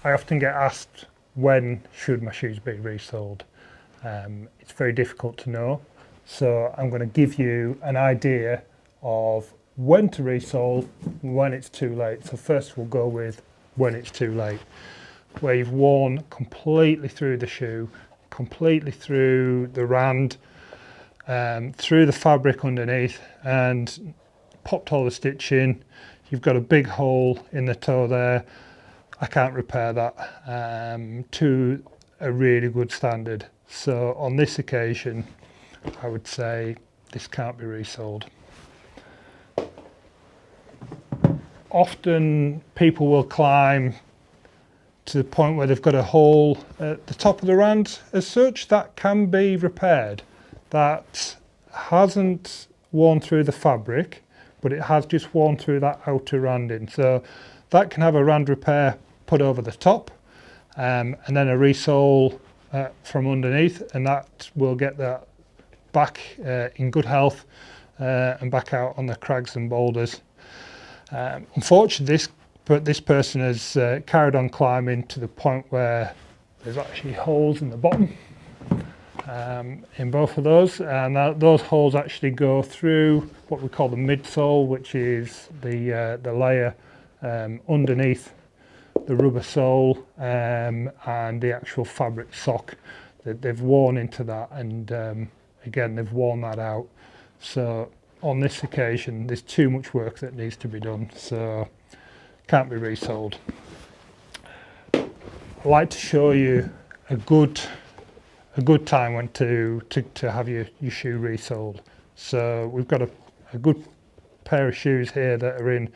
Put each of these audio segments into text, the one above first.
I often get asked, when should my shoes be resoled? It's very difficult to know, so I'm going to give you an idea of when to resole, when it's too late. So first we'll go with when it's too late, where you've worn completely through the shoe, completely through the rand, through the fabric underneath, and popped all the stitch in. You've got a big hole in the toe there. I can't repair that to a really good standard. So on this occasion, I would say this can't be resoled. Often people will climb to the point where they've got a hole at the top of the rand as such. That can be repaired. That hasn't worn through the fabric, but it has just worn through that outer randing. So that can have a rand repair put over the top, and then a resole from underneath, and that will get that back in good health and back out on the crags and boulders. Unfortunately, this person has carried on climbing to the point where there's actually holes in the bottom in both of those, and those holes actually go through what we call the midsole, which is the layer underneath the rubber sole and the actual fabric sock. That they've worn into that, and again they've worn that out. So on this occasion there's too much work that needs to be done, so can't be resoled. I'd like to show you a good time when to have your shoe resoled. So we've got a good pair of shoes here that are in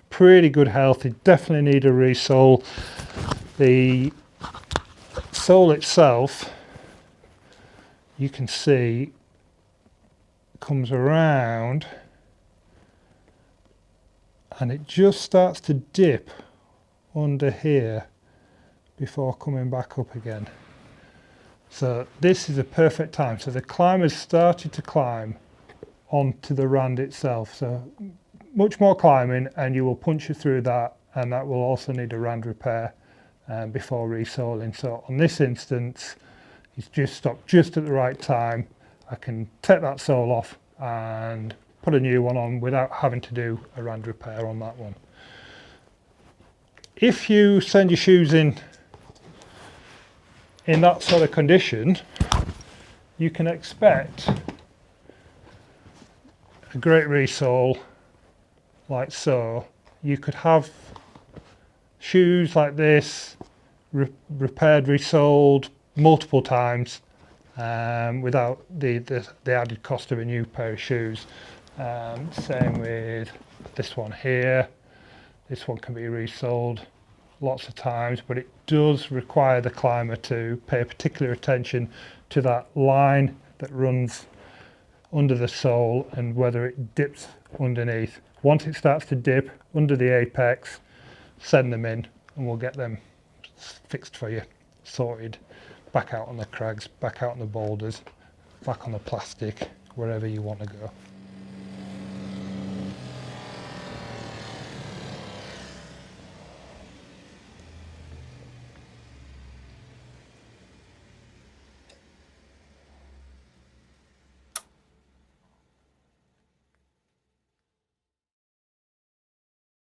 pretty good health. They definitely need a resole. The sole itself, you can see, comes around and it just starts to dip under here before coming back up again. So this is a perfect time. So the climber's started to climb onto the rand itself. So much more climbing and you will puncture through that, and that will also need a rand repair before resoling. So on this instance, it's just stopped just at the right time. I can take that sole off and put a new one on without having to do a rand repair on that one. If you send your shoes in that sort of condition, you can expect a great resole like so. You could have shoes like this repaired, resoled multiple times without the added cost of a new pair of shoes. Same with this one here. This one can be resoled lots of times, but it does require the climber to pay particular attention to that line that runs under the sole and whether it dips underneath. Once it starts to dip under the apex, send them in and we'll get them fixed for you, sorted, back out on the crags, back out on the boulders, back on the plastic, wherever you want to go.